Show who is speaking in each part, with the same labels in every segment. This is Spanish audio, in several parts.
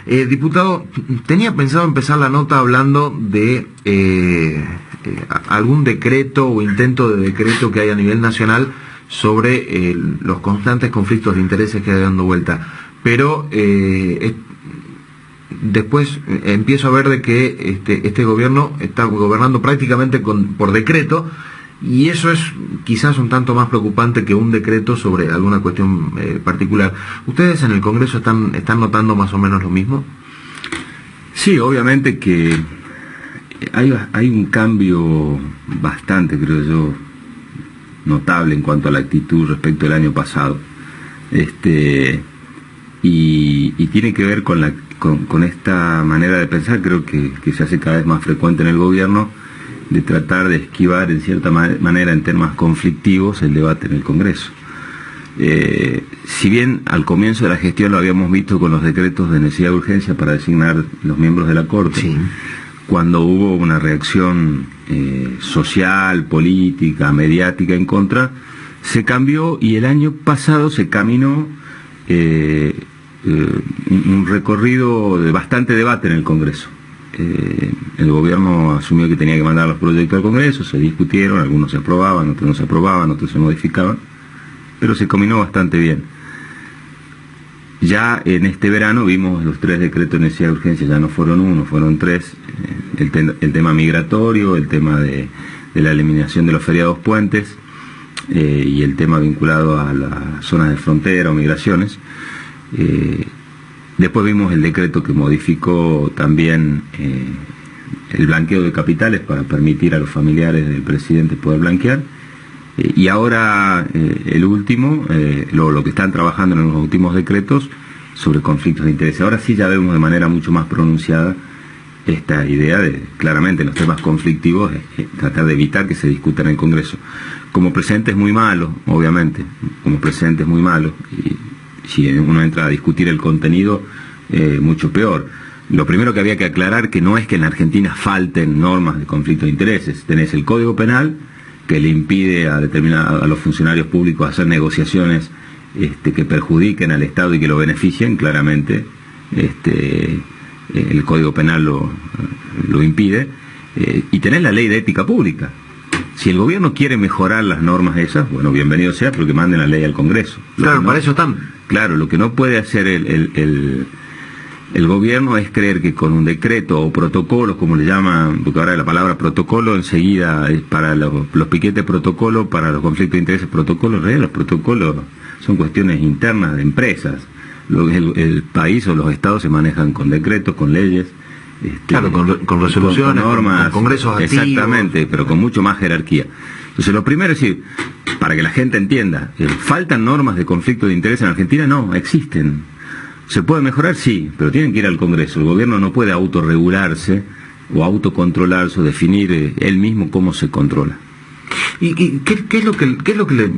Speaker 1: Diputado, tenía pensado empezar la nota hablando de algún decreto o intento de decreto que hay a nivel nacional sobre los constantes conflictos de intereses que hay dando vuelta, pero después empiezo a ver de que este gobierno está gobernando prácticamente por decreto, y eso es quizás un tanto más preocupante que un decreto sobre alguna cuestión particular. ¿Ustedes en el Congreso están notando más o menos lo mismo?
Speaker 2: Sí, obviamente que hay un cambio bastante, creo yo, notable en cuanto a la actitud respecto al año pasado. Y tiene que ver con esta manera de pensar, creo que se hace cada vez más frecuente en el gobierno, de tratar de esquivar en cierta manera en temas conflictivos el debate en el Congreso. Si bien al comienzo de la gestión lo habíamos visto con los decretos de necesidad de urgencia para designar los miembros de la Corte, sí, cuando hubo una reacción social, política, mediática en contra, se cambió, y el año pasado se caminó un recorrido de bastante debate en el Congreso. El gobierno asumió que tenía que mandar los proyectos al Congreso, se discutieron, algunos se aprobaban, otros no se aprobaban, otros se modificaban, pero se caminó bastante bien. Ya en este verano vimos los 3 decretos de necesidad de urgencia, ya no fueron 1, fueron 3, el tema migratorio, el tema de la eliminación de los feriados puentes, y el tema vinculado a las zonas de frontera o migraciones. Después vimos el decreto que modificó también el blanqueo de capitales para permitir a los familiares del presidente poder blanquear. Y ahora el último, lo que están trabajando en los últimos decretos sobre conflictos de interés. Ahora sí ya vemos de manera mucho más pronunciada esta idea de, claramente, en los temas conflictivos, tratar de evitar que se discuta en el Congreso. Como precedente es muy malo, obviamente, como precedente es muy malo, y si uno entra a discutir el contenido, mucho peor. Lo primero que había que aclarar que no es que en la Argentina falten normas de conflicto de intereses. Tenés el Código Penal, que le impide a los funcionarios públicos hacer negociaciones que perjudiquen al Estado y que lo beneficien, claramente. El Código Penal lo impide. Y tenés la Ley de Ética Pública. Si el gobierno quiere mejorar las normas esas, bueno, bienvenido sea, pero que manden la ley al Congreso.
Speaker 1: Claro, para eso están.
Speaker 2: Claro, lo que no puede hacer el gobierno es creer que con un decreto o protocolo, como le llaman, porque ahora la palabra protocolo enseguida es para los piquetes, protocolo, para los conflictos de intereses, protocolo. En realidad los protocolos son cuestiones internas de empresas. El país o los estados se manejan con decretos, con leyes.
Speaker 1: Claro, con resoluciones, con normas, con congresos activos.
Speaker 2: Exactamente, pero con mucho más jerarquía. Entonces, lo primero es decir, para que la gente entienda, ¿faltan normas de conflicto de interés en Argentina? No, existen. ¿Se puede mejorar? Sí, pero tienen que ir al Congreso. El gobierno no puede autorregularse o autocontrolarse o definir él mismo cómo se controla.
Speaker 1: ¿Y qué es lo que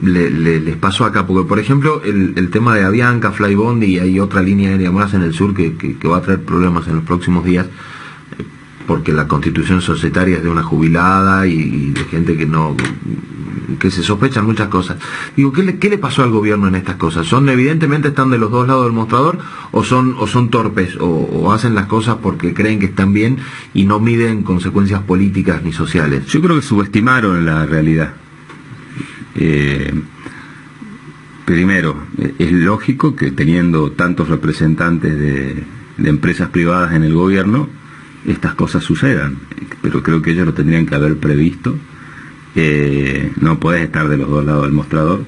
Speaker 1: les pasó acá? Porque, por ejemplo, el tema de Avianca, Flybondi, y hay otra línea aérea más en el sur que va a traer problemas en los próximos días, porque la constitución societaria es de una jubilada y de gente que se sospechan muchas cosas. Digo, ¿qué le pasó al gobierno en estas cosas? Evidentemente están de los dos lados del mostrador, o son torpes, o hacen las cosas porque creen que están bien y no miden consecuencias políticas ni sociales?
Speaker 2: Yo creo que subestimaron la realidad. Primero, es lógico que teniendo tantos representantes de empresas privadas en el gobierno, estas cosas sucedan, pero creo que ellos lo tendrían que haber previsto. No podés estar de los dos lados del mostrador.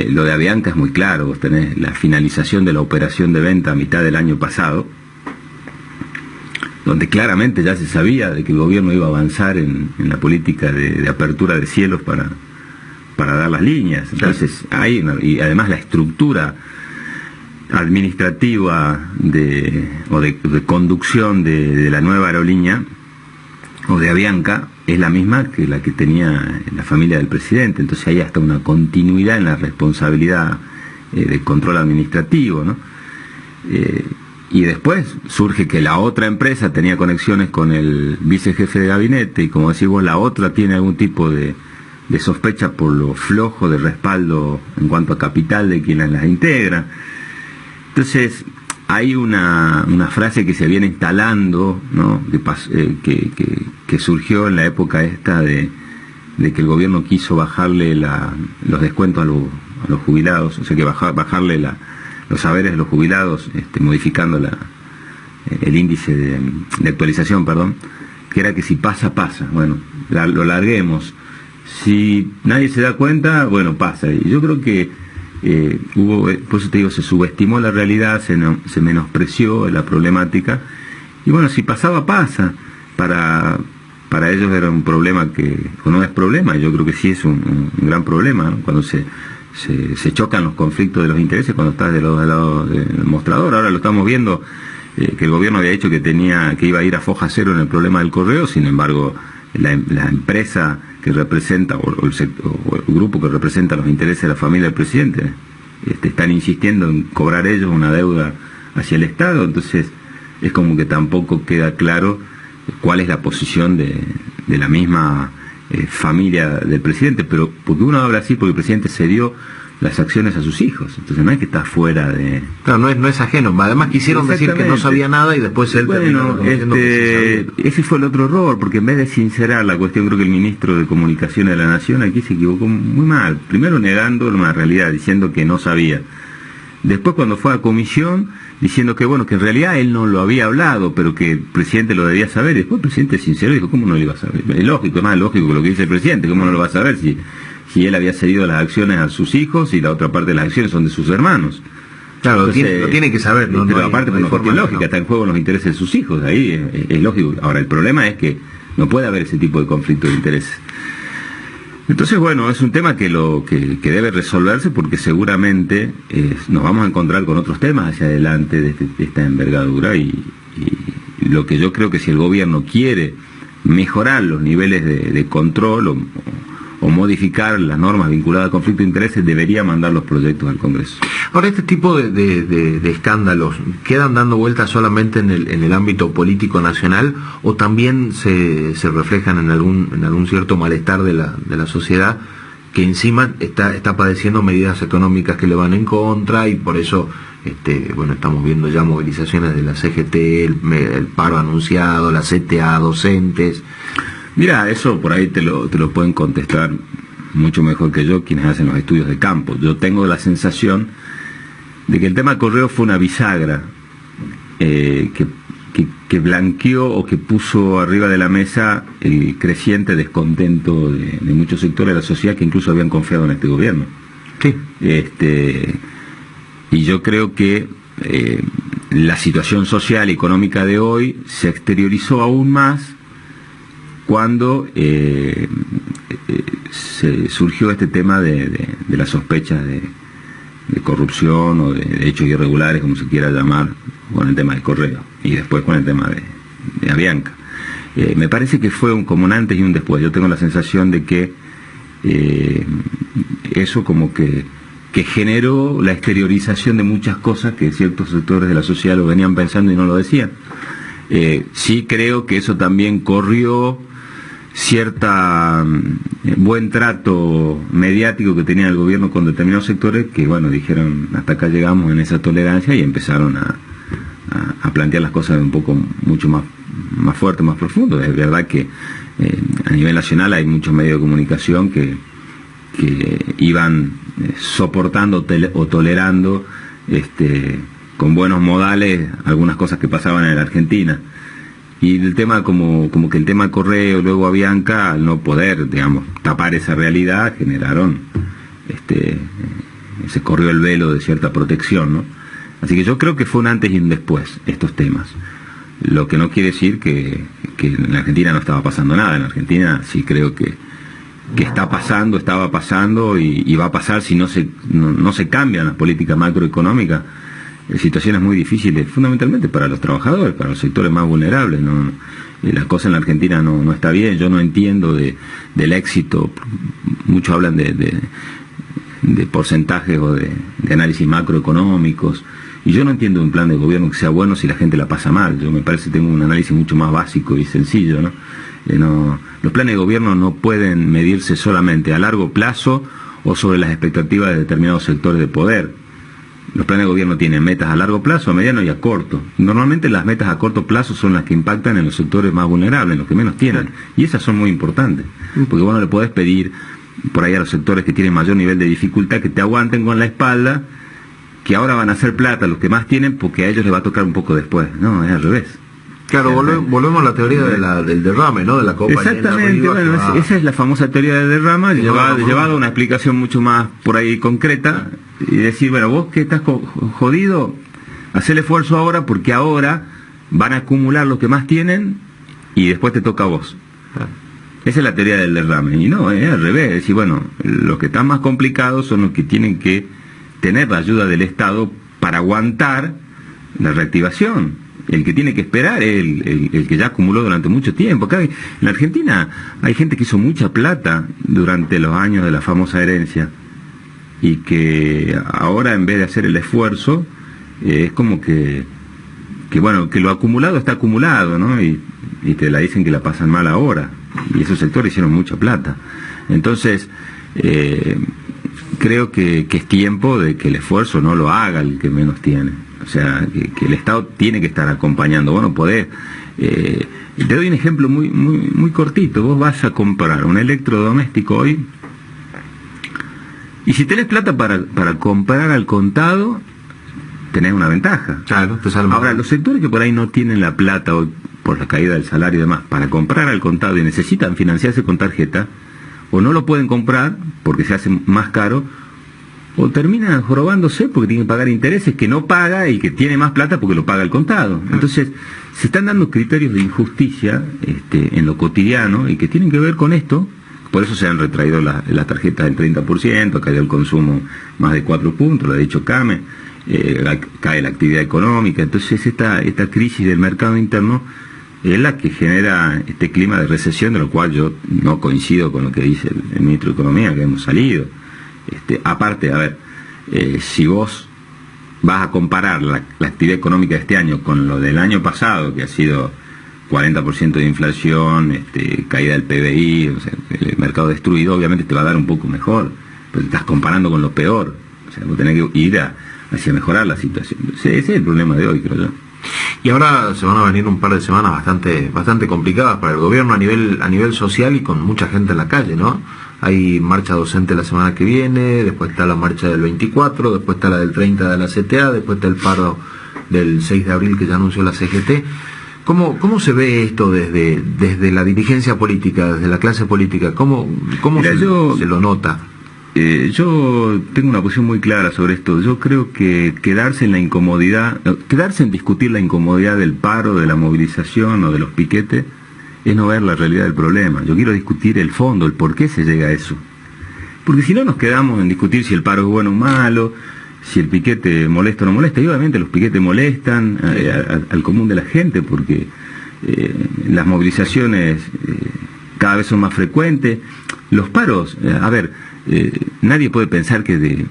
Speaker 2: Lo de Avianca es muy claro. Vos tenés la finalización de la operación de venta a mitad del año pasado, donde claramente ya se sabía de que el gobierno iba a avanzar en la política de apertura de cielos para dar las líneas. Entonces y además la estructura administrativa de conducción de la nueva aerolínea o de Avianca es la misma que la que tenía la familia del presidente. Entonces hay hasta una continuidad en la responsabilidad del control administrativo, ¿no? Y después surge que la otra empresa tenía conexiones con el vicejefe de gabinete, y como decís vos, la otra tiene algún tipo de sospecha por lo flojo de respaldo en cuanto a capital de quienes las integra. Entonces, hay una frase que se viene instalando, ¿no? Que surgió en la época esta de que el gobierno quiso bajarle los descuentos a los jubilados, o sea que bajarle los saberes de los jubilados, modificando el índice de actualización, perdón, que era que si pasa, pasa. Bueno, lo larguemos. Si nadie se da cuenta, bueno, pasa. Y yo creo que por eso te digo, se subestimó la realidad, se menospreció la problemática. Y bueno, si pasaba, pasa. Para ellos era un problema o no es problema, yo creo que sí es un gran problema, ¿no? Cuando se chocan los conflictos de los intereses, cuando estás del lado del mostrador. Ahora lo estamos viendo, que el gobierno había dicho que iba a ir a foja cero en el problema del correo, sin embargo la empresa que representa o el grupo que representa los intereses de la familia del presidente están insistiendo en cobrar ellos una deuda hacia el Estado. Entonces es como que tampoco queda claro cuál es la posición de la misma familia del presidente, pero porque uno habla así porque el presidente cedió las acciones a sus hijos, entonces no es que está fuera de...
Speaker 1: Claro, no es ajeno, además quisieron decir que no sabía nada y después él
Speaker 2: terminó diciendo que sí sabía. Ese fue el otro error, porque en vez de sincerar la cuestión, creo que el ministro de Comunicaciones de la Nación aquí se equivocó muy mal, primero negando una realidad, diciendo que no sabía, después cuando fue a comisión, diciendo que bueno, que en realidad él no lo había hablado, pero que el presidente lo debía saber, y después el presidente sincero dijo, ¿cómo no lo iba a saber? Es lógico, es más lógico que lo que dice el presidente, ¿cómo no lo va a saber si él había cedido las acciones a sus hijos y la otra parte de las acciones son de sus hermanos?
Speaker 1: Claro, entonces, lo tiene que saber, ¿no?
Speaker 2: Pero aparte, por una cuestión lógica, está en juego los intereses de sus hijos, ahí es lógico. Ahora, el problema es que no puede haber ese tipo de conflicto de intereses. Entonces, bueno, es un tema que debe resolverse, porque seguramente nos vamos a encontrar con otros temas hacia adelante de esta envergadura, y lo que yo creo que si el gobierno quiere mejorar los niveles de control o modificar las normas vinculadas al conflicto de intereses, debería mandar los proyectos al Congreso.
Speaker 1: Ahora, este tipo de escándalos, ¿quedan dando vueltas solamente en el ámbito político nacional o también se reflejan en algún cierto malestar de la sociedad, que encima está padeciendo medidas económicas que le van en contra, y por eso estamos viendo ya movilizaciones de la CGT, el paro anunciado, la CTA, docentes?
Speaker 2: Mira, eso por ahí te lo pueden contestar mucho mejor que yo quienes hacen los estudios de campo. Yo tengo la sensación de que el tema correo fue una bisagra que blanqueó o que puso arriba de la mesa el creciente descontento de muchos sectores de la sociedad que incluso habían confiado en este gobierno.
Speaker 1: Sí.
Speaker 2: Y yo creo que la situación social y económica de hoy se exteriorizó aún más cuando surgió este tema de las sospechas de corrupción o de hechos irregulares, como se quiera llamar, con el tema del correo, y después con el tema de Avianca. Me parece que fue como un antes y un después. Yo tengo la sensación de que eso como que generó la exteriorización de muchas cosas que ciertos sectores de la sociedad lo venían pensando y no lo decían. Sí creo que eso también corrió cierta buen trato mediático que tenía el gobierno con determinados sectores que, bueno, dijeron hasta acá llegamos en esa tolerancia, y empezaron a plantear las cosas un poco mucho más fuerte, más profundo. Es verdad que a nivel nacional hay muchos medios de comunicación que iban soportando o tolerando con buenos modales algunas cosas que pasaban en la Argentina. Y el tema como que el tema correo, luego Avianca, al no poder, digamos, tapar esa realidad, generaron, se corrió el velo de cierta protección, ¿no? Así que yo creo que fue un antes y un después estos temas. Lo que no quiere decir que en la Argentina no estaba pasando nada. En la Argentina sí creo que estaba pasando y va a pasar si no se cambian las políticas macroeconómicas. Situaciones muy difíciles, fundamentalmente para los trabajadores, para los sectores más vulnerables. La cosa en la Argentina no está bien. Yo no entiendo del éxito. Muchos hablan de porcentajes o de análisis macroeconómicos, y yo no entiendo un plan de gobierno que sea bueno si la gente la pasa mal. Yo me parece que tengo un análisis mucho más básico y sencillo, ¿no? Los planes de gobierno no pueden medirse solamente a largo plazo o sobre las expectativas de determinados sectores de poder. los planes de gobierno tienen metas a largo plazo, a mediano y a corto. Normalmente las metas a corto plazo son las que impactan en los sectores más vulnerables, en los que menos tienen. Y esas son muy importantes, porque vos no le podés pedir por ahí a los sectores que tienen mayor nivel de dificultad que te aguanten con la espalda, que ahora van a hacer plata los que más tienen, porque a ellos les va a tocar un poco después. No, es al revés.
Speaker 1: Claro, volvemos a la teoría del derrame, ¿no? De la copa.
Speaker 2: Exactamente, bueno, esa es la famosa teoría del derrama, llevada a una explicación mucho más por ahí concreta, y decir, bueno, vos que estás jodido, haz el esfuerzo ahora, porque ahora van a acumular los que más tienen, y después te toca a vos. Esa es la teoría del derrame, y no, es al revés, es decir, bueno, los que están más complicados son los que tienen que tener la ayuda del Estado para aguantar la reactivación. El que tiene que esperar es el que ya acumuló durante mucho tiempo. Acá en la Argentina hay gente que hizo mucha plata durante los años de la famosa herencia y que ahora, en vez de hacer el esfuerzo, es como que bueno, que lo acumulado está acumulado, ¿no? Y te la dicen que la pasan mal ahora, y esos sectores hicieron mucha plata. Entonces creo que es tiempo de que el esfuerzo no lo haga el que menos tiene. O sea, que el Estado tiene que estar acompañando. Vos no podés. Te doy un ejemplo muy cortito. Vos vas a comprar un electrodoméstico hoy, y si tenés plata para comprar al contado, tenés una ventaja.
Speaker 1: Claro, te sale.
Speaker 2: Ahora, los sectores que por ahí no tienen la plata hoy, por la caída del salario y demás, para comprar al contado y necesitan financiarse con tarjeta, o no lo pueden comprar porque se hace más caro, o termina jorobándose porque tiene que pagar intereses que no paga y que tiene más plata porque lo paga el contado. Entonces, se están dando criterios de injusticia en lo cotidiano y que tienen que ver con esto. Por eso se han retraído las tarjetas del 30%, ha caído el consumo más de 4 puntos, lo ha dicho Came, cae la actividad económica. Entonces, esta crisis del mercado interno es la que genera este clima de recesión, de lo cual yo no coincido con lo que dice el ministro de Economía, que hemos salido. Aparte, a ver, si vos vas a comparar la actividad económica de este año con lo del año pasado, que ha sido 40% de inflación, caída del PBI, o sea, el mercado destruido, obviamente te va a dar un poco mejor, pero te estás comparando con lo peor. O sea, vos tenés que ir hacia mejorar la situación. Ese es el problema de hoy, creo yo.
Speaker 1: Y ahora se van a venir un par de semanas bastante complicadas para el gobierno a nivel social, y con mucha gente en la calle, ¿no? Hay marcha docente la semana que viene, después está la marcha del 24, después está la del 30 de la CTA, después está el paro del 6 de abril que ya anunció la CGT. ¿Cómo se ve esto desde la dirigencia política, desde la clase política? ¿Cómo se lo nota?
Speaker 2: Yo tengo una posición muy clara sobre esto. Yo creo que quedarse en discutir la incomodidad del paro, de la movilización o de los piquetes, es no ver la realidad del problema. Yo quiero discutir el fondo, el por qué se llega a eso. Porque si no nos quedamos en discutir si el paro es bueno o malo, si el piquete molesta o no molesta, y obviamente los piquetes molestan al común de la gente, porque las movilizaciones cada vez son más frecuentes. Los paros, nadie puede pensar que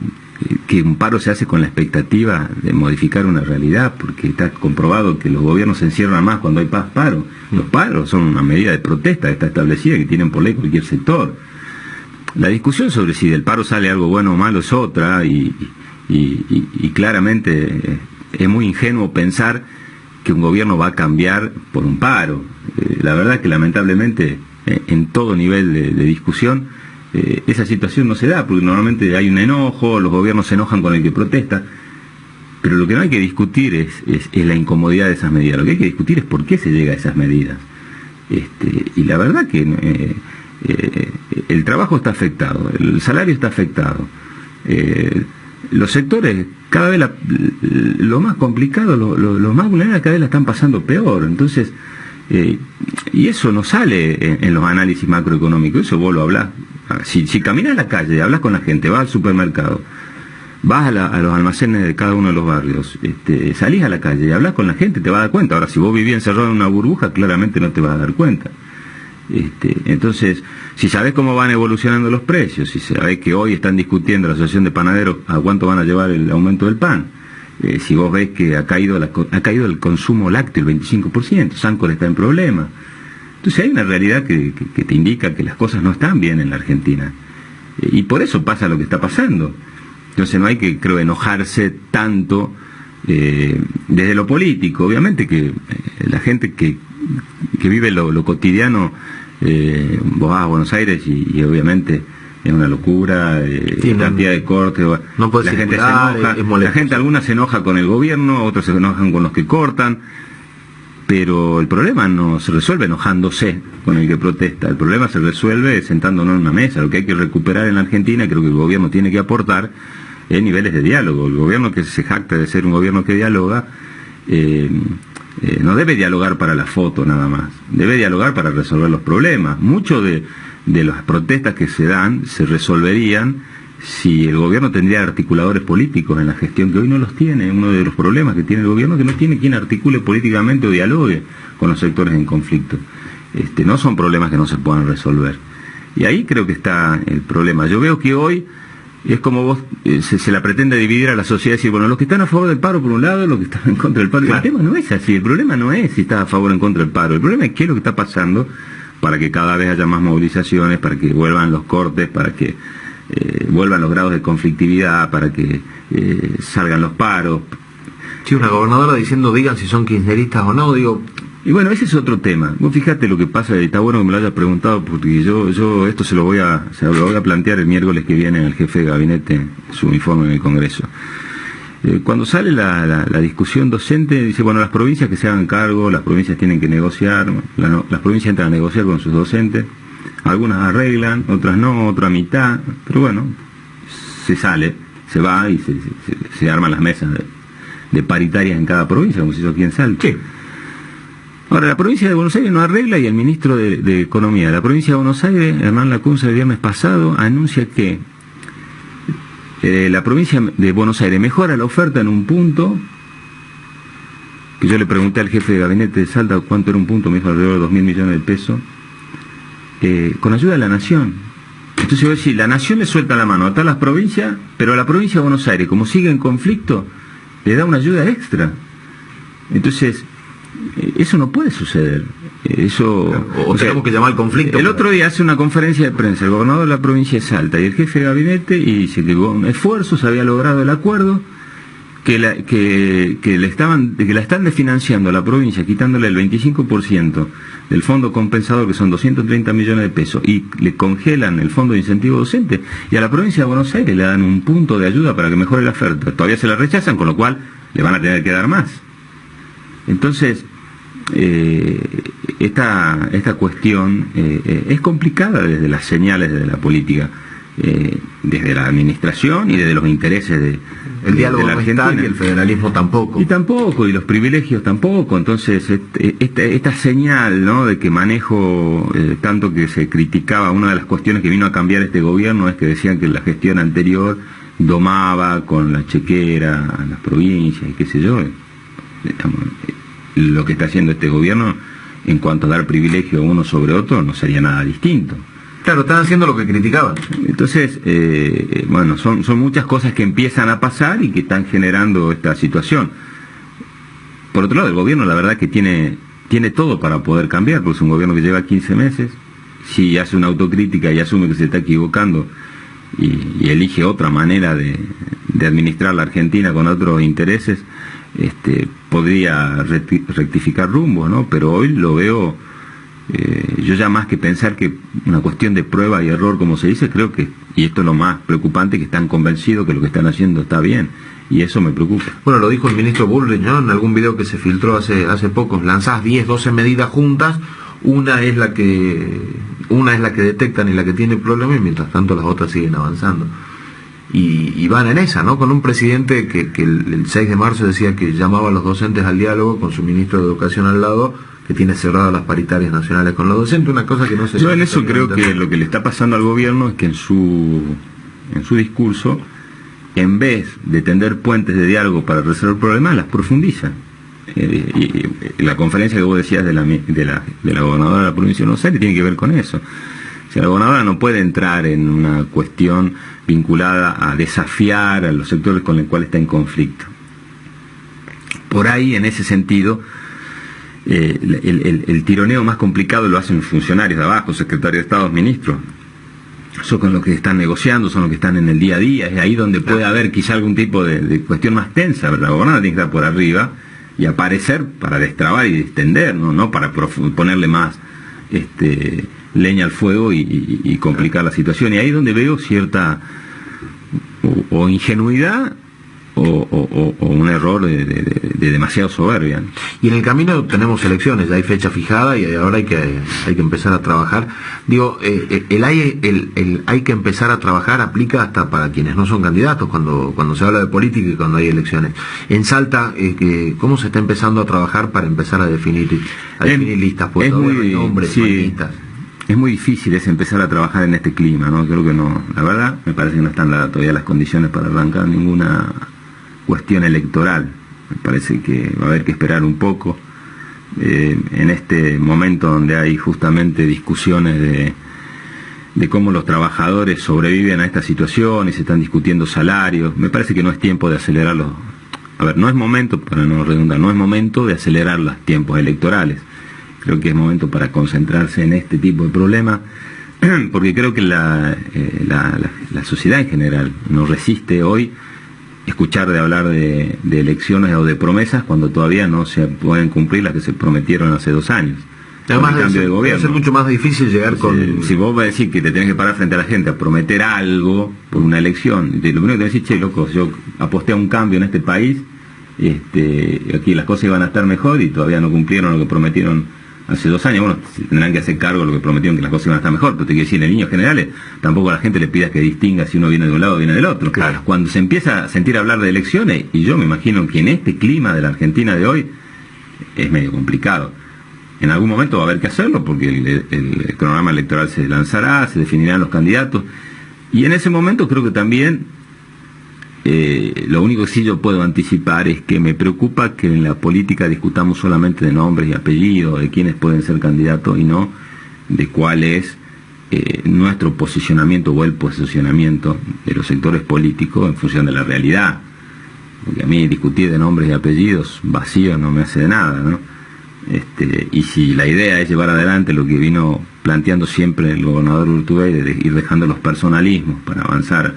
Speaker 2: un paro se hace con la expectativa de modificar una realidad, porque está comprobado que los gobiernos se encierran más cuando hay paro. Los paros son una medida de protesta que está establecida, que tienen por ley cualquier sector. La discusión sobre si del paro sale algo bueno o malo es otra, y claramente es muy ingenuo pensar que un gobierno va a cambiar por un paro. La verdad que lamentablemente en todo nivel de discusión esa situación no se da, porque normalmente hay un enojo, los gobiernos se enojan con el que protesta, pero lo que no hay que discutir es la incomodidad de esas medidas. Lo que hay que discutir es por qué se llega a esas medidas. Y la verdad que el trabajo está afectado, el salario está afectado, los sectores cada vez lo más complicado, lo más vulnerables cada vez la están pasando peor. Entonces, y eso no sale en los análisis macroeconómicos, eso vos lo hablás. Si caminas a la calle, hablas con la gente, vas al supermercado, vas a los almacenes de cada uno de los barrios, salís a la calle y hablas con la gente, te vas a dar cuenta. Ahora, si vos vivís encerrado en una burbuja, claramente no te vas a dar cuenta. Entonces, si sabés cómo van evolucionando los precios, si sabés que hoy están discutiendo la Asociación de Panaderos a cuánto van a llevar el aumento del pan, si vos ves que ha caído el consumo lácteo el 25%, Sancor está en problemas. Entonces hay una realidad que te indica que las cosas no están bien en la Argentina. Y por eso pasa lo que está pasando. Entonces no hay que, creo, enojarse tanto desde lo político. Obviamente que la gente que vive lo cotidiano, vos vas a Buenos Aires y obviamente es una locura, cantidad de cortes,
Speaker 1: no puede
Speaker 2: la gente se
Speaker 1: circular,
Speaker 2: enoja, la gente alguna se enoja con el gobierno, otros se enojan con los que cortan, pero el problema no se resuelve enojándose con el que protesta, el problema se resuelve sentándonos en una mesa. Lo que hay que recuperar en la Argentina, creo que el gobierno tiene que aportar, es niveles de diálogo. El gobierno que se jacta de ser un gobierno que dialoga, no debe dialogar para la foto nada más, debe dialogar para resolver los problemas. Mucho de las protestas que se dan se resolverían si el gobierno tendría articuladores políticos en la gestión, que hoy no los tiene. Uno de los problemas que tiene el gobierno es que no tiene quien articule políticamente o dialogue con los sectores en conflicto. No son problemas que no se puedan resolver. Y ahí creo que está el problema. Yo veo que hoy es como vos, se la pretende dividir a la sociedad y decir, bueno, los que están a favor del paro por un lado, los que están en contra del paro. Claro. El tema no es así, el problema no es si estás a favor o en contra del paro, el problema es qué es lo que está pasando para que cada vez haya más movilizaciones, para que vuelvan los cortes, para que vuelvan los grados de conflictividad, para que salgan los paros.
Speaker 1: Sí, una gobernadora diciendo, digan si son kirchneristas o no, digo...
Speaker 2: Y bueno, ese es otro tema. Vos fíjate lo que pasa, y está bueno que me lo hayas preguntado, porque yo esto se lo voy a plantear el miércoles que viene al jefe de gabinete, su informe en el Congreso. Cuando sale la discusión docente, dice, bueno, las provincias que se hagan cargo, las provincias tienen que negociar, las provincias entran a negociar con sus docentes, algunas arreglan, otras no, otra mitad, pero bueno, se sale, se va y se arman las mesas de paritarias en cada provincia, como se hizo aquí en Salta. Sí. Ahora, la provincia de Buenos Aires no arregla, y el ministro de Economía de la provincia de Buenos Aires, Hernán Lacunza, el viernes pasado, anuncia que la provincia de Buenos Aires mejora la oferta en un punto, que yo le pregunté al jefe de gabinete de Salta cuánto era un punto, me dijo alrededor de 2.000 millones de pesos, con ayuda de la Nación. Entonces yo voy a decir, la Nación le suelta la mano a todas las provincias, pero a la provincia de Buenos Aires, como sigue en conflicto, le da una ayuda extra. Entonces, eso no puede suceder. Eso,
Speaker 1: tenemos que llamar al conflicto.
Speaker 2: El otro día hace una conferencia de prensa el gobernador de la provincia de Salta y el jefe de gabinete, y dice que con esfuerzo se había logrado el acuerdo, que la están desfinanciando a la provincia, quitándole el 25% del fondo compensador, que son 230 millones de pesos, y le congelan el fondo de incentivo docente, y a la provincia de Buenos Aires le dan un punto de ayuda para que mejore la oferta. Todavía se la rechazan, con lo cual le van a tener que dar más. Entonces, esta cuestión es complicada desde las señales de la política, desde la administración y desde los intereses de
Speaker 1: el diálogo
Speaker 2: de la Argentina.
Speaker 1: Y el federalismo tampoco.
Speaker 2: Y los privilegios tampoco. Entonces, esta señal, ¿no?, de que manejo, tanto que se criticaba, una de las cuestiones que vino a cambiar este gobierno es que decían que la gestión anterior domaba con la chequera a las provincias y qué sé yo. Lo que está haciendo este gobierno en cuanto a dar privilegio a uno sobre otro no sería nada distinto.
Speaker 1: Claro, están haciendo lo que criticaban.
Speaker 2: Entonces, bueno, son muchas cosas que empiezan a pasar y que están generando esta situación. Por otro lado, el gobierno, la verdad que tiene todo para poder cambiar, porque es un gobierno que lleva 15 meses, si hace una autocrítica y asume que se está equivocando y elige otra manera de administrar la Argentina con otros intereses, podría rectificar rumbo, ¿no? Pero hoy lo veo, yo ya más que pensar que una cuestión de prueba y error, como se dice, creo que, y esto es lo más preocupante, que están convencidos que lo que están haciendo está bien, y eso me preocupa.
Speaker 1: Bueno, lo dijo el ministro Bullrich, ¿no?, en algún video que se filtró hace poco. Lanzás 10, 12 medidas juntas, una es la que detectan y la que tiene problemas, y mientras tanto las otras siguen avanzando. Y van en esa, ¿no?, con un presidente que el 6 de marzo decía que llamaba a los docentes al diálogo, con su ministro de Educación al lado, que tiene cerradas las paritarias nacionales con los docentes, una cosa que no se...
Speaker 2: Yo en eso creo que lo que le está pasando al gobierno es que en su discurso, en vez de tender puentes de diálogo para resolver problemas, las profundiza. Y la conferencia que vos decías de la gobernadora de la provincia de Buenos Aires tiene que ver con eso. O sea, la gobernadora no puede entrar en una cuestión vinculada a desafiar a los sectores con los cuales está en conflicto. Por ahí, en ese sentido, el tironeo más complicado lo hacen los funcionarios de abajo, secretarios de Estado, ministros. son con los que están negociando, son los que están en el día a día, es ahí donde puede haber quizá algún tipo de cuestión más tensa. La gobernanza tiene que estar por arriba y aparecer para destrabar y distender, no para ponerle más leña al fuego y complicar la situación. Y ahí es donde veo cierta o ingenuidad o un error de demasiado soberbia.
Speaker 1: Y en el camino tenemos elecciones, ya hay fecha fijada y ahora hay que empezar a trabajar. Digo, el hay que empezar a trabajar aplica hasta para quienes no son candidatos, cuando se habla de política y cuando hay elecciones. En Salta, ¿cómo se está empezando a trabajar para empezar a definir listas? Pues todavía no hay nombres,
Speaker 2: sí,
Speaker 1: no hay listas.
Speaker 2: Es muy difícil empezar a trabajar en este clima, ¿no? Creo que no, la verdad, me parece que no están todavía las condiciones para arrancar ninguna cuestión electoral. Me parece que va a haber que esperar un poco. En este momento donde hay justamente discusiones de cómo los trabajadores sobreviven a esta situación y se están discutiendo salarios, me parece que no es tiempo de acelerarlos. A ver, no es momento, para no redundar, no es momento de acelerar los tiempos electorales. Creo que es momento para concentrarse en este tipo de problemas, porque creo que la sociedad en general no resiste hoy escuchar de hablar de elecciones o de promesas cuando todavía no se pueden cumplir las que se prometieron hace 2 años.
Speaker 1: Además, debe ser mucho más difícil llegar con...
Speaker 2: Si vos vas a decir que te tenés que parar frente a la gente a prometer algo por una elección, lo primero que te decís, che, loco, yo aposté a un cambio en este país, aquí las cosas iban a estar mejor y todavía no cumplieron lo que prometieron hace 2 años. Bueno, tendrán que hacer cargo de lo que prometieron, que las cosas iban a estar mejor, pero te quiero decir, en líneas generales, tampoco a la gente le pidas que distinga si uno viene de un lado o viene del otro.
Speaker 1: Claro.
Speaker 2: Cuando se empieza a sentir hablar de elecciones, y yo me imagino que en este clima de la Argentina de hoy, es medio complicado. En algún momento va a haber que hacerlo, porque el cronograma electoral se lanzará, se definirán los candidatos, y en ese momento creo que también lo único que sí yo puedo anticipar es que me preocupa que en la política discutamos solamente de nombres y apellidos, de quiénes pueden ser candidatos y no de cuál es nuestro posicionamiento o el posicionamiento de los sectores políticos en función de la realidad. Porque a mí discutir de nombres y apellidos vacíos no me hace de nada, ¿no? Y si la idea es llevar adelante lo que vino planteando siempre el gobernador Urtubey, de ir dejando los personalismos para avanzar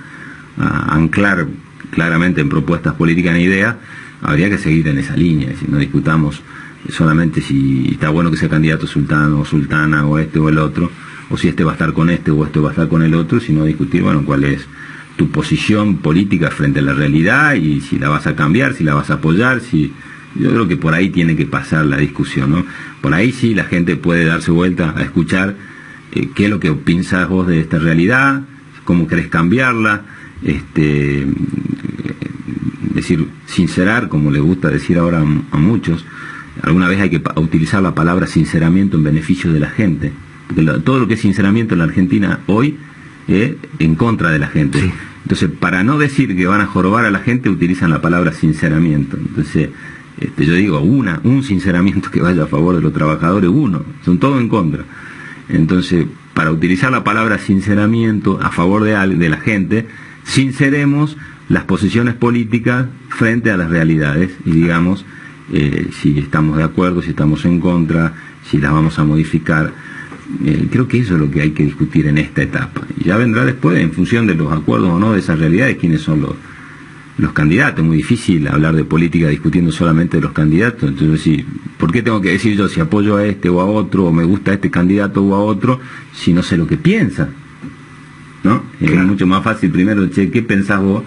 Speaker 2: a anclar claramente en propuestas políticas en ideas, habría que seguir en esa línea. Si no discutamos solamente si está bueno que sea candidato sultano o sultana o este o el otro, o si este va a estar con este o este va a estar con el otro, sino discutir, bueno, cuál es tu posición política frente a la realidad y si la vas a cambiar, si la vas a apoyar, yo creo que por ahí tiene que pasar la discusión, ¿no? Por ahí sí la gente puede darse vuelta a escuchar qué es lo que piensas vos de esta realidad, cómo querés cambiarla, decir, sincerar, como le gusta decir ahora a muchos. Alguna vez hay que utilizar la palabra sinceramiento en beneficio de la gente, porque todo lo que es sinceramiento en la Argentina hoy es en contra de la gente.
Speaker 1: Sí.
Speaker 2: Entonces, para no decir que van a jorobar a la gente, utilizan la palabra sinceramiento. Entonces, yo digo, un sinceramiento que vaya a favor de los trabajadores, son todos en contra. Entonces, para utilizar la palabra sinceramiento a favor de la gente, sinceremos las posiciones políticas frente a las realidades y digamos si estamos de acuerdo, si estamos en contra, si las vamos a modificar. Creo que eso es lo que hay que discutir en esta etapa. Y ya vendrá después, en función de los acuerdos o no de esas realidades, quiénes son los candidatos. Es muy difícil hablar de política discutiendo solamente de los candidatos. Entonces, sí, ¿por qué tengo que decir yo si apoyo a este o a otro, o me gusta a este candidato o a otro, si no sé lo que piensa? ¿No? Claro. Es mucho más fácil primero, che, ¿qué pensás vos?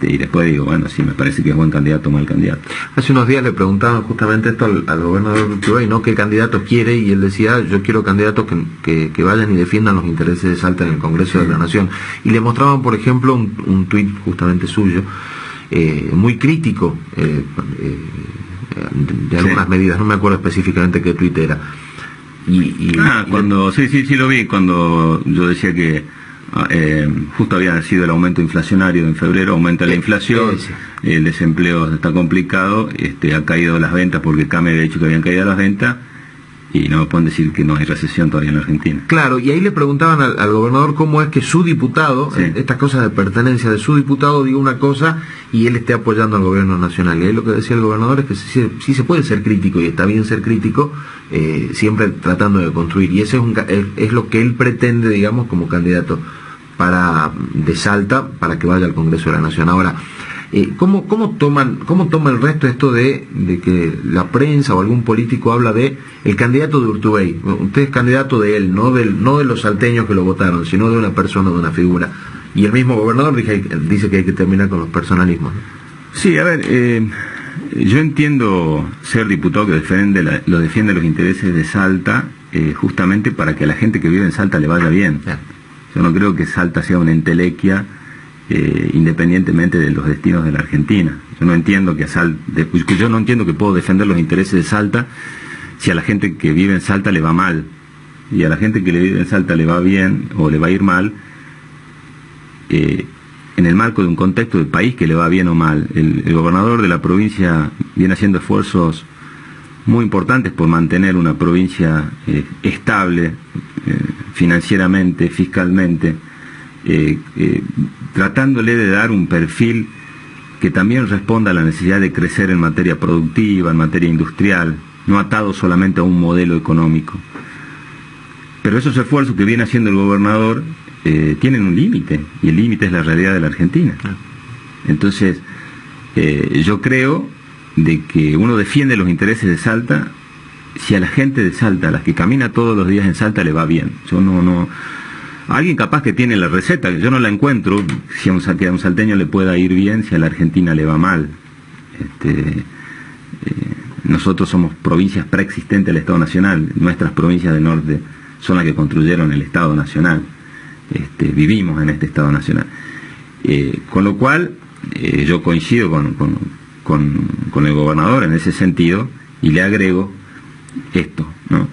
Speaker 2: Y después digo, bueno, sí, me parece que es buen candidato o mal candidato.
Speaker 1: Hace unos días le preguntaban justamente esto al gobernador Urtubey, ¿no? ¿Qué candidato quiere? Y él decía, yo quiero candidatos que vayan y defiendan los intereses de Salta en el Congreso de la Nación. Y le mostraban, por ejemplo, un tuit justamente suyo, muy crítico de algunas medidas, no me acuerdo específicamente qué tuit era.
Speaker 2: Sí lo vi, cuando yo decía que justo había sido el aumento inflacionario en febrero, aumenta la inflación, el desempleo está complicado, ha caído las ventas porque Came había dicho que habían caído las ventas, y no me pueden decir que no hay recesión todavía en la Argentina.
Speaker 1: Claro, y ahí le preguntaban al gobernador cómo es que su diputado,
Speaker 2: Sí.
Speaker 1: estas cosas de pertenencia de su diputado, diga una cosa y él esté apoyando al gobierno nacional. Y ahí lo que decía el gobernador es que sí se puede ser crítico, y está bien ser crítico, siempre tratando de construir. Y ese es lo que él pretende, digamos, como candidato de Salta, para que vaya al Congreso de la Nación. Ahora, ¿cómo toma el resto esto de que la prensa o algún político habla de el candidato de Urtubey? Usted es candidato de él, no de los salteños que lo votaron, sino de una persona, de una figura. Y el mismo gobernador dice que hay que terminar con los personalismos, ¿no?
Speaker 2: Sí, a ver, yo entiendo ser diputado que defiende los intereses de Salta, justamente para que a la gente que vive en Salta le vaya bien.
Speaker 1: Bien.
Speaker 2: Yo no creo que Salta sea una entelequia, independientemente de los destinos de la Argentina. Yo no entiendo que puedo defender los intereses de Salta si a la gente que vive en Salta le va mal, y a la gente que le vive en Salta le va bien o le va a ir mal, en el marco de un contexto del país que le va bien o mal. El gobernador de la provincia viene haciendo esfuerzos muy importantes por mantener una provincia estable, financieramente, fiscalmente, tratándole de dar un perfil que también responda a la necesidad de crecer en materia productiva, en materia industrial, no atado solamente a un modelo económico. Pero esos esfuerzos que viene haciendo el gobernador tienen un límite, y el límite es la realidad de la Argentina. Entonces, yo creo de que uno defiende los intereses de Salta si a la gente de Salta, a las que camina todos los días en Salta, le va bien. Yo no alguien capaz que tiene la receta, yo no la encuentro, si a un salteño le pueda ir bien, si a la Argentina le va mal. Nosotros somos provincias preexistentes al Estado Nacional, nuestras provincias del norte son las que construyeron el Estado Nacional, vivimos en este Estado Nacional. Con lo cual, yo coincido con el gobernador en ese sentido, y le agrego esto, ¿no?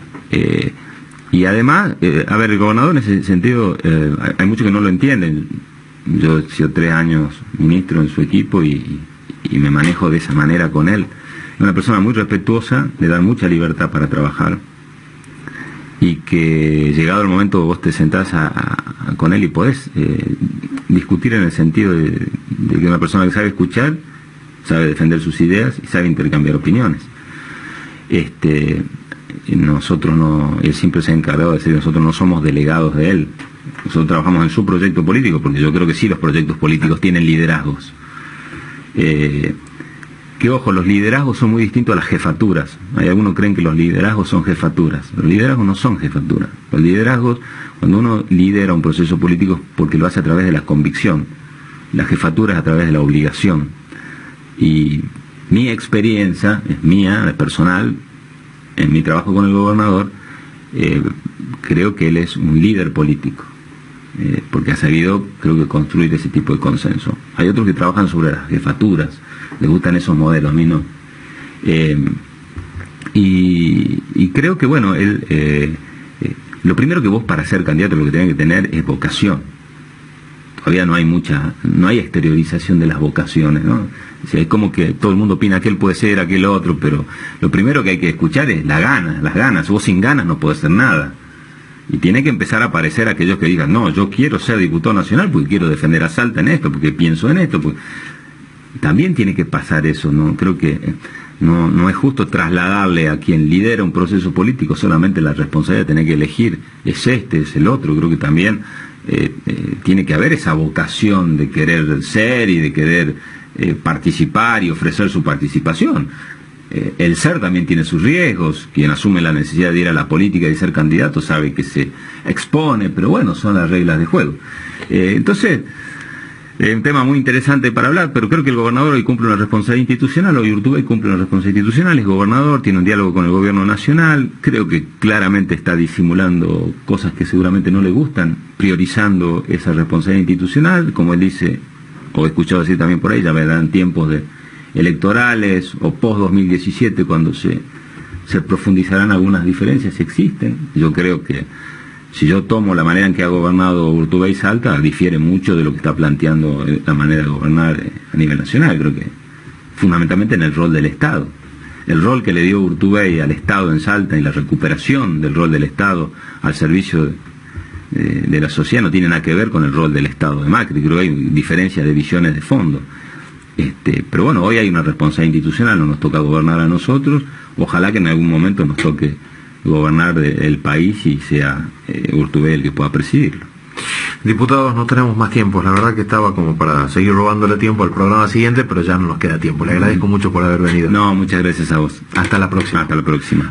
Speaker 2: Y además, el gobernador en ese sentido, hay muchos que no lo entienden. Yo he sido 3 años ministro en su equipo y me manejo de esa manera con él. Es una persona muy respetuosa, le da mucha libertad para trabajar, y que llegado el momento vos te sentás con él y podés discutir en el sentido de que una persona que sabe escuchar, sabe defender sus ideas y sabe intercambiar opiniones. Nosotros no, él siempre se ha encargado de decir que nosotros no somos delegados de él, nosotros trabajamos en su proyecto político, porque yo creo que sí, los proyectos políticos tienen liderazgos. Que ojo, los liderazgos son muy distintos a las jefaturas. Hay algunos que creen que los liderazgos son jefaturas. Los liderazgos no son jefaturas. Los liderazgos, cuando uno lidera un proceso político, es porque lo hace a través de la convicción. La jefatura es a través de la obligación. Y mi experiencia, es mía, es personal, en mi trabajo con el gobernador, creo que él es un líder político, porque ha sabido, creo que, construir ese tipo de consenso. Hay otros que trabajan sobre las jefaturas, les gustan esos modelos, a mí no. Y creo que, bueno, lo primero que vos, para ser candidato, lo que tenés que tener es vocación. Todavía no hay exteriorización de las vocaciones, ¿no? O sea, es como que todo el mundo opina que él puede ser, aquel otro, pero lo primero que hay que escuchar es las ganas. Vos sin ganas no podés hacer nada. Y tiene que empezar a aparecer aquellos que digan, no, yo quiero ser diputado nacional porque quiero defender a Salta en esto, porque pienso en esto. También tiene que pasar eso, ¿no? Creo que no es justo trasladarle a quien lidera un proceso político solamente la responsabilidad de tener que elegir, es el otro. Creo que también tiene que haber esa vocación de querer ser y de querer participar y ofrecer su participación. El ser también tiene sus riesgos. Quien asume la necesidad de ir a la política y de ser candidato sabe que se expone, pero bueno, son las reglas de juego. Entonces, un tema muy interesante para hablar, pero creo que el gobernador hoy cumple una responsabilidad institucional, hoy Urtubey cumple una responsabilidad institucional, es gobernador, tiene un diálogo con el gobierno nacional, creo que claramente está disimulando cosas que seguramente no le gustan, priorizando esa responsabilidad institucional, como él dice, o he escuchado decir también por ahí, ya vendrán tiempos electorales o post-2017 cuando se profundizarán algunas diferencias, si existen. Yo creo que si yo tomo la manera en que ha gobernado Urtubey Salta, difiere mucho de lo que está planteando la manera de gobernar a nivel nacional, creo que fundamentalmente en el rol del Estado. el rol que le dio Urtubey al Estado en Salta y la recuperación del rol del Estado al servicio de la sociedad no tiene nada que ver con el rol del Estado de Macri. Creo que hay diferencias de visiones de fondo. Pero bueno, hoy hay una responsabilidad institucional, no nos toca gobernar a nosotros. Ojalá que en algún momento nos toque gobernar el país y sea Urtubey el que pueda presidirlo.
Speaker 1: Diputados, no tenemos más tiempo. La verdad que estaba como para seguir robándole tiempo al programa siguiente, pero ya no nos queda tiempo. Le agradezco mucho por haber venido.
Speaker 2: No, muchas gracias a vos.
Speaker 1: Hasta la próxima.
Speaker 2: Hasta la próxima.